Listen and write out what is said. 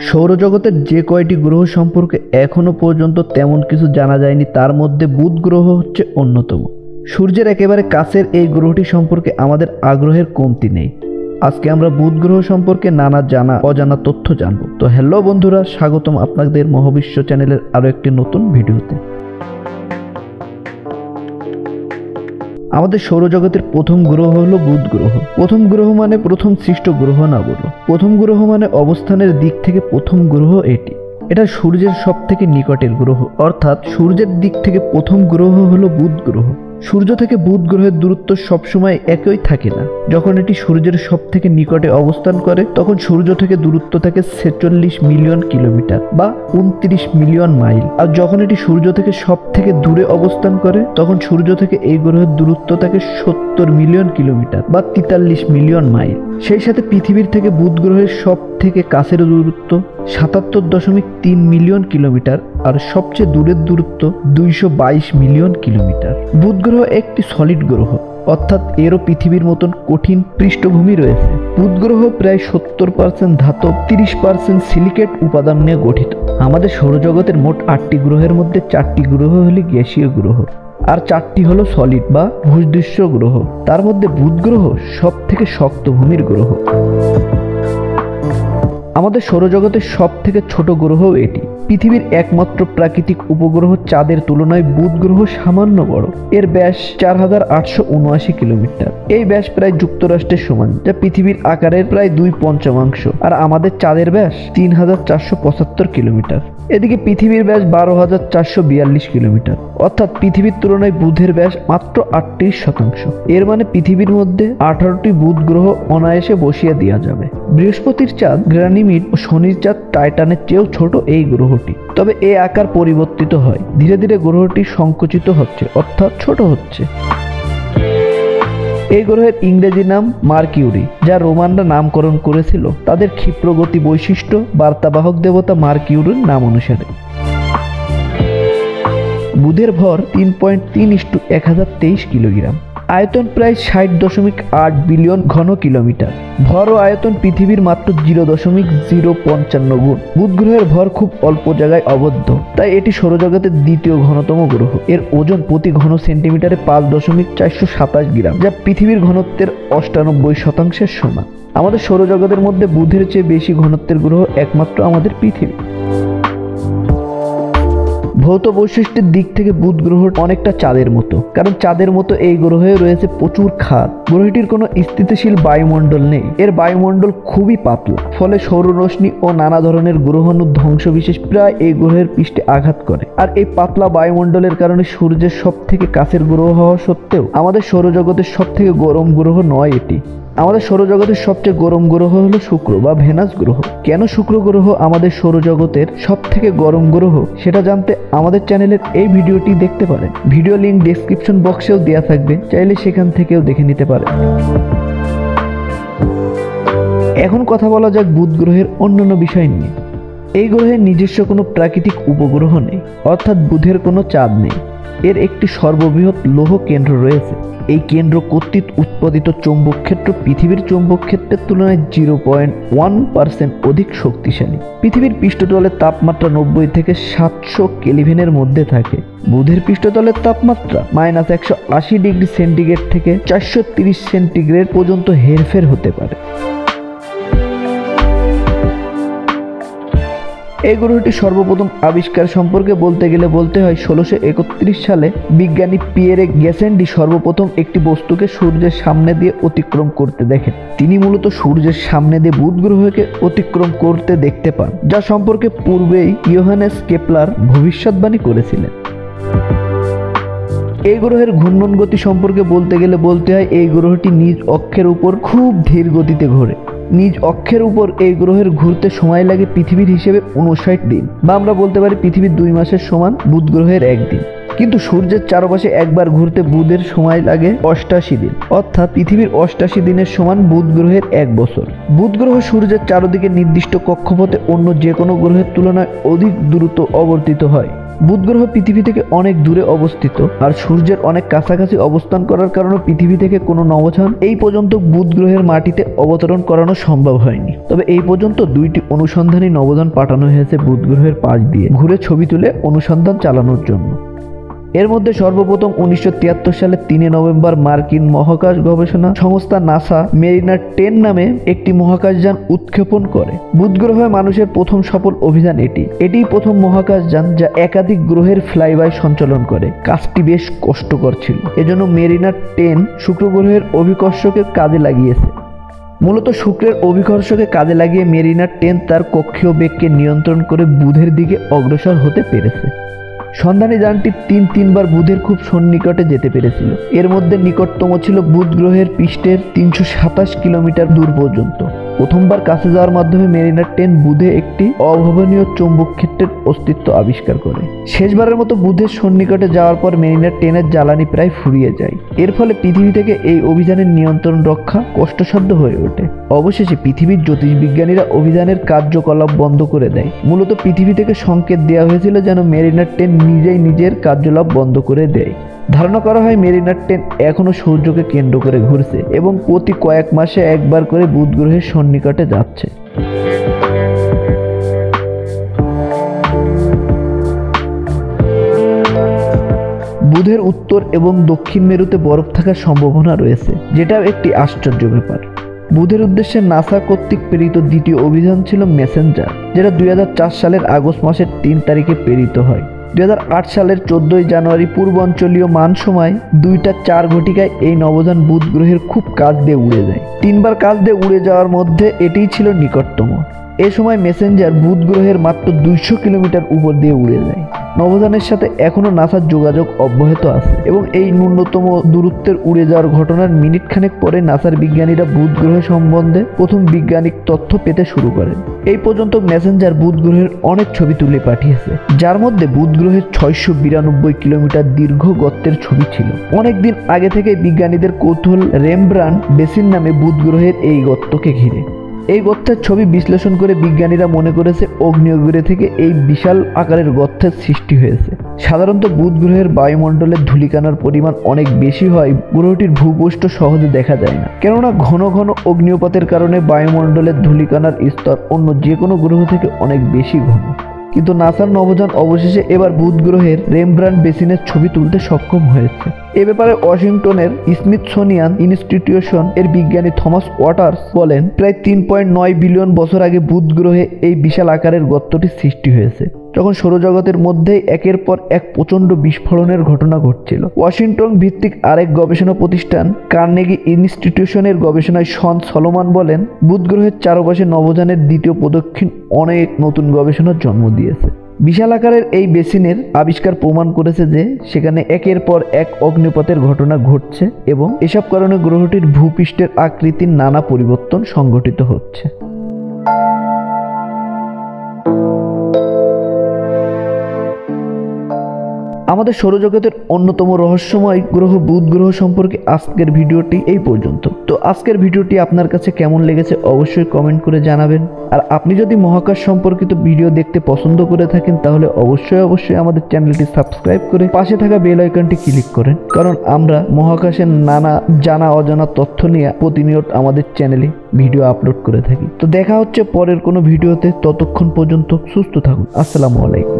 সৌরজগতের যে কয়টি গ্রহ সম্পর্কে এখনো পর্যন্ত তেমন কিছু জানা যায়নি তার মধ্যে বুধ গ্রহ হচ্ছে অন্যতম। সূর্যের একেবারে কাছের এই গ্রহটি সম্পর্কে আমাদের আগ্রহের কমতি নেই। আজকে আমরা বুধ গ্রহ সম্পর্কে নানা জানা অজানা তথ্য জানব। তো হ্যালো বন্ধুরা, স্বাগতম আপনাদের মহাবিশ্ব চ্যানেলের আরো একটি নতুন ভিডিওতে। আমাদের সৌরজগতের প্রথম গ্রহ হলো বুধ গ্রহ। প্রথম গ্রহ মানে প্রথম সৃষ্ট গ্রহ না বলো, প্রথম গ্রহ মানে অবস্থানের দিক থেকে প্রথম গ্রহ এটি। এটা সূর্যের সব থেকে নিকটের গ্রহ, অর্থাৎ সূর্যের দিক থেকে প্রথম গ্রহ হলো বুধ গ্রহ। সূর্য থেকে বুধ গ্রহের দূরত্ব সবসময় একই থাকে না। যখন এটি সূর্যের সব থেকে নিকটে অবস্থান করে তখন সূর্য থেকে দূরত্ব থাকে 46 মিলিয়ন কিলোমিটার বা 29 মিলিয়ন মাইল। আর যখন এটি সূর্য থেকে সব থেকে দূরে অবস্থান করে তখন সূর্য থেকে এই গ্রহের দূরত্ব থাকে 70 মিলিয়ন কিলোমিটার বা 43 মিলিয়ন মাইল। সেই সাথে পৃথিবীর থেকে বুধ গ্রহের সব থেকে কাছের দূরত্ব 77.3 মিলিয়ন কিলোমিটার আর সবচেয়ে দূরের দূরত্ব 222 মিলিয়ন কিলোমিটার। বুধ গ্রহ একটি সলিড গ্রহ, অর্থাৎ এরও পৃথিবীর মতন কঠিন পৃষ্ঠভূমি রয়েছে। বুধ গ্রহ প্রায় 70% ধাতব, 30% সিলিকেট উপাদান নিয়ে গঠিত। আমাদের সৌরজগতের মোট 8টি গ্রহের মধ্যে 4টি গ্রহ হলো গ্যাসীয় গ্রহ আর 4টি হলো সলিড বা ভূদৃশ্য গ্রহ। তার মধ্যে বুধ গ্রহ সব থেকে শক্ত ভূমির গ্রহ। আমাদের সৌরজগতের সব থেকে ছোট গ্রহ এটি। পৃথিবীর একমাত্র প্রাকৃতিক উপগ্রহ চাঁদের তুলনায় বুধ গ্রহ সামান্য বড়। এর ব্যাস 4879 কিলোমিটার। এই ব্যাস প্রায় যুক্তরাষ্ট্রের সমান, যা পৃথিবীর আকারের প্রায় 2/5। আর আমাদের চাঁদের ব্যাস 3475 কিলোমিটার। এদিকে পৃথিবীর ব্যাস 12442 কিলোমিটার, অর্থাৎ পৃথিবীর তুলনায় বুধের ব্যাস মাত্র 38%। এর মানে পৃথিবীর মধ্যে 18টি বুধ গ্রহ অনায়াসে বসিয়ে দেওয়া যাবে। বৃহস্পতির চাঁদ গ্যানিমিড ও শনির চাঁদ টাইটানের চেয়েও ছোট এই গ্রহটি। তবে এই আকার পরিবর্তিত হয়, ধীরে ধীরে গ্রহটি সংকুচিত হচ্ছে, অর্থাৎ ছোট হচ্ছে। এই গ্রহের ইংরেজি নাম মার্কিউরি, যা রোমানরা নামকরণ করেছিল তাদের ক্ষিপ্রগতি বৈশিষ্ট্য বার্তাবাহক দেবতা মার্কিউরির নাম অনুসারে। বুধের ভর 3.3:1023 কিলোগ্রাম। আয়তন প্রায় 60.8 বিলিয়ন ঘন কিলোমিটার। ভর ও আয়তন পৃথিবীর মাত্র 0.055 গুণ। বুধ গ্রহের ভর খুব অল্প জায়গায় আবদ্ধ, তাই এটি সৌরজগতের দ্বিতীয় ঘনতম গ্রহ। এর ওজন প্রতি ঘন সেন্টিমিটারে 5.427 গ্রাম, যা পৃথিবীর ঘনত্বের 98% সমান। আমাদের সৌরজগতের মধ্যে বুধের চেয়ে বেশি ঘনত্বের গ্রহ একমাত্র আমাদের পৃথিবী। ভৌত বৈশিষ্ট্যের দিক থেকে বুধ গ্রহ অনেকটা চাঁদের মতো, কারণ চাঁদের মতো এই গ্রহে রয়েছে প্রচুর খাদ। গ্রহটির কোনো স্থিতিশীল বায়ুমণ্ডল নেই। এর বায়ুমণ্ডল খুবই পাতলা, ফলে সৌররশ্মি ও নানা ধরনের গ্রহাণুর ধ্বংসবিশেষ প্রায় এই গ্রহের পৃষ্ঠে আঘাত করে। আর এই পাতলা বায়ুমণ্ডলের কারণে সূর্যের সব থেকে কাছের গ্রহ হওয়া সত্ত্বেও আমাদের সৌরজগতের সব থেকে গরম গ্রহ নয় এটি। আমাদের সৌরজগতের সবচেয়ে গরম গ্রহ হলো শুক্র বা ভেনাস গ্রহ। কেন শুক্র গ্রহ আমাদের সৌরজগতের সব থেকে গরম গ্রহ সেটা জানতে আমাদের চ্যানেলের এই ভিডিওটি দেখতে পারেন। ভিডিও লিংক ডেসক্রিপশন বক্সেও দেওয়া থাকবে, চাইলে সেখান থেকেও দেখে নিতে পারেন। এখন কথা বলা যাক বুধ গ্রহের অন্যান্য বিষয় নিয়ে। এই গ্রহের নিজস্ব কোনো প্রাকৃতিক উপগ্রহ নেই, অর্থাৎ বুধের কোনো চাঁদ নেই। এর একটি সর্ববৃহৎ লৌহ কেন্দ্র রয়েছে। এই কেন্দ্র কর্তৃক উৎপাদিত চৌম্বক ক্ষেত্র পৃথিবীর চৌম্বক ক্ষেত্রের তুলনায় 0.1% অধিক শক্তিশালী। পৃথিবীর পৃষ্ঠতলের তাপমাত্রা 90 থেকে 700 কেলভিনের মধ্যে থাকে। বুধের পৃষ্ঠতলের তাপমাত্রা -180 ডিগ্রি সেন্টিগ্রেড থেকে 430 সেন্টিগ্রেড পর্যন্ত হেরফের হতে পারে। এই গ্রহটি সর্বপ্রথম আবিষ্কার সম্পর্কে বলতে গেলে বলতে হয় 1631 সালে বিজ্ঞানী পিয়েরে গ্যাসেন্ডি সর্বপ্রথম একটি বস্তুকে সূর্যের সামনে দিয়ে অতিক্রম করতে দেখেন। তিনি মূলত সূর্যের সামনে দিয়ে বুধ গ্রহকে অতিক্রম করতে দেখতে পান, যা সম্পর্কে পূর্বেই ইয়োহানেস কেপলার ভবিষ্যৎবাণী করেছিলেন। এই গ্রহের ঘূর্ণন গতি সম্পর্কে বলতে গেলে বলতে হয় এই গ্রহটি নিজ অক্ষের উপর খুব ধীর গতিতে ঘোরে। নিজ অক্ষের উপর এই গ্রহের ঘুরতে সময় লাগে পৃথিবীর হিসেবে 59 দিন, বা আমরা বলতে পারি পৃথিবীর 2 মাসের সমান বুধ গ্রহের 1 দিন। কিন্তু সূর্যের চারপাশে একবার ঘুরতে বুধের সময় লাগে 88 দিন, অর্থাৎ পৃথিবীর 88 দিনের সমান বুধ গ্রহের 1 বছর। বুধ গ্রহ সূর্যের চারদিকে নির্দিষ্ট কক্ষপথে অন্য যে কোনো গ্রহের তুলনায় অধিক দ্রুত অবর্তিত হয়। বুধ গ্রহ পৃথিবী থেকে অনেক দূরে অবস্থিত আর সূর্যের অনেক কাছাকাছি অবস্থান করার কারণে পৃথিবী থেকে কোনো নভোযান এই পর্যন্ত বুধ গ্রহের মাটিতে অবতরণ করানো সম্ভব হয়নি। তবে এই পর্যন্ত 2টি অনুসন্ধানী নভোযান পাঠানো হয়েছে বুধ গ্রহের পাশ দিয়ে ঘুরে ছবি তুলে অনুসন্ধান চালানোর জন্য। এর মধ্যে সর্বপ্রথম 1973 সালে 3 নভেম্বর মার্কিন মহাকাশ গবেষণা সংস্থা নাসা মেরিনার 10 নামে একটি মহাকাশযান উৎক্ষেপণ করে। বুধ গ্রহে মানুষের প্রথম সফল অভিযান এটিই প্রথম মহাকাশযান যা একাধিক গ্রহের ফ্লাইবাই সঞ্চালন করে। কাজটি বেশ কষ্টকর ছিল, এজন্য মেরিনার 10 শুক্র গ্রহের অভিকর্ষকে কাজে লাগিয়েছে। মূলত শুক্রের অভিকর্ষকে কাজে লাগিয়ে মেরিনার 10 তার কক্ষীয় বেগকে নিয়ন্ত্রণ করে বুধের দিকে অগ্রসর হতে পেরেছে। সন্ধানী যানটি তিনবার বুধের খুব সন্নিকটে যেতে পেরেছিল। এর মধ্যে নিকটতম ছিল বুধ গ্রহের পৃষ্ঠের 327 কিলোমিটার দূর পর্যন্ত। প্রথমবার কাছে যাওয়ার মাধ্যমে মেরিনার 10 বুধে একটি অভাবনীয় চৌম্বক ক্ষেত্রের অস্তিত্ব আবিষ্কার করে। শেষবারের মতো বুধের সন্নিকটে যাওয়ার পর মেরিনার 10-এর জ্বালানি প্রায় ফুরিয়ে যায়। এর ফলে পৃথিবী থেকে এই অভিযানের নিয়ন্ত্রণ রক্ষা কষ্টসাধ্য হয়ে ওঠে। অবশেষে পৃথিবীর জ্যোতির্বিজ্ঞানীরা অভিযানের কার্যকলাপ বন্ধ করে দেয়। মূলত পৃথিবী থেকে সংকেত দেওয়া হয়েছিল যেন মেরিনার 10 নিজেই নিজের কার্যকলাপ বন্ধ করে দেয়। ধারণা করা হয় মেরিনার 10 এখনো সূর্যকে কেন্দ্র করে ঘুরছে এবং প্রতি কয়েক মাসে একবার করে বুধ গ্রহের সন্নিকটে যাচ্ছে। বুধের উত্তর এবং দক্ষিণ মেরুতে বরফ থাকার সম্ভাবনা রয়েছে, যেটা একটি আশ্চর্য ব্যাপার। বুধের উদ্দেশ্যে নাসা কর্তৃক প্রেরিত দ্বিতীয় অভিযান ছিল মেসেঞ্জার, যেটা 2004 সালের আগস্ট মাসের 3 তারিখে প্রেরিত হয়। 2008 সালের 14 জানুয়ারি পূর্বাঞ্চলীয় মান সময় 2:04 এই নভোযান বুধ গ্রহের খুব কাছ দিয়ে উড়ে যায়। 3বার কাছ দিয়ে উড়ে যাওয়ার মধ্যে এটিই ছিল নিকটতম। এ সময় মেসেঞ্জার বুধ গ্রহের মাত্র 200 কিলোমিটার উপর দিয়ে উড়ে যায়। নভোযানের সাথে এখনো নাসার যোগাযোগ অব্যাহত আছে এবং এই ন্যূনতম দূরত্বের উড়ে যাওয়ার ঘটনার মিনিট খানেক পরে নাসার বিজ্ঞানীরা বুধ গ্রহ সম্বন্ধে প্রথম বৈজ্ঞানিক তথ্য পেতে শুরু করেন। এই পর্যন্ত মেসেঞ্জার বুধ গ্রহের অনেক ছবি তুলে পাঠিয়েছে, যার মধ্যে বুধ গ্রহের 692 কিলোমিটার দীর্ঘ গর্তের ছবি ছিল। অনেকদিন আগে থেকে বিজ্ঞানীদের কৌতূহল রেমব্রান্ড বেসিন নামে বুধ গ্রহের এই গর্তকে ঘিরে। এই গর্তের ছবি বিশ্লেষণ করে বিজ্ঞানীরা মনে করেছে আগ্নেয়গিরি থেকে এই বিশাল আকারের গর্তের সৃষ্টি হয়েছে। সাধারণত বুধ গ্রহের বায়ুমণ্ডলের ধূলিকণার পরিমাণ অনেক বেশি হয় গ্রহটির ভূপৃষ্ঠ সহজে দেখা যায় না, কেননা ঘন ঘন অগ্ন্যুৎপাতের কারণে বায়ুমণ্ডলের ধূলিকণার স্তর অন্য যে কোনো গ্রহ থেকে অনেক বেশি ঘন। কিন্তু নাসার নভোযান অবশেষে এবার বুধ গ্রহের রেমব্রান্ড বেসিনের ছবি তুলতে সক্ষম হয়েছে। এ ব্যাপারে ওয়াশিংটনের স্মিথসোনিয়ান ইনস্টিটিউশন এর বিজ্ঞানী থমাস ওয়াটার্স বলেন, প্রায় 3.9 বিলিয়ন বছর আগে বুধ গ্রহে এই বিশাল আকারের গর্তটি সৃষ্টি হয়েছে, যখন সৌরজগতের মধ্যেই একের পর এক প্রচণ্ড বিস্ফোরণের ঘটনা ঘটছিল। ওয়াশিংটন ভিত্তিক আরেক গবেষণা প্রতিষ্ঠান কার্নেগি ইনস্টিটিউশনের গবেষণায় শন সলোমন বলেন, বুধ গ্রহের চারপাশে নভোযানের দ্বিতীয় প্রদক্ষিণ অনেক নতুন গবেষণার জন্ম দিয়েছে। বিশাল আকারের এই বেসিনের আবিষ্কার প্রমাণ করেছে যে সেখানে একের পর এক অগ্ন্যুৎপাতের ঘটনা ঘটছে এবং এসব কারণে গ্রহটির ভূপৃষ্ঠের আকৃতির নানা পরিবর্তন সংঘটিত হচ্ছে। আমাদের সৌরজগতের অন্যতম রহস্যময় গ্রহ বুধ গ্রহ সম্পর্কে আজকের ভিডিওটি এই পর্যন্ত। তো আজকের ভিডিওটি আপনার কাছে কেমন লেগেছে অবশ্যই কমেন্ট করে জানাবেন। আর আপনি যদি মহাকাশ সম্পর্কিত ভিডিও দেখতে পছন্দ করে থাকেন তাহলে অবশ্যই আমাদের চ্যানেলটি সাবস্ক্রাইব করে পাশে থাকা বেল আইকনটি ক্লিক করেন, কারণ আমরা মহাকাশের নানা জানা অজানা তথ্য নিয়ে প্রতিনিয়ত আমাদের চ্যানেলে ভিডিও আপলোড করে থাকি। তো দেখা হচ্ছে পরের কোনো ভিডিওতে, ততক্ষণ পর্যন্ত সুস্থ থাকুন। আসসালামু আলাইকুম।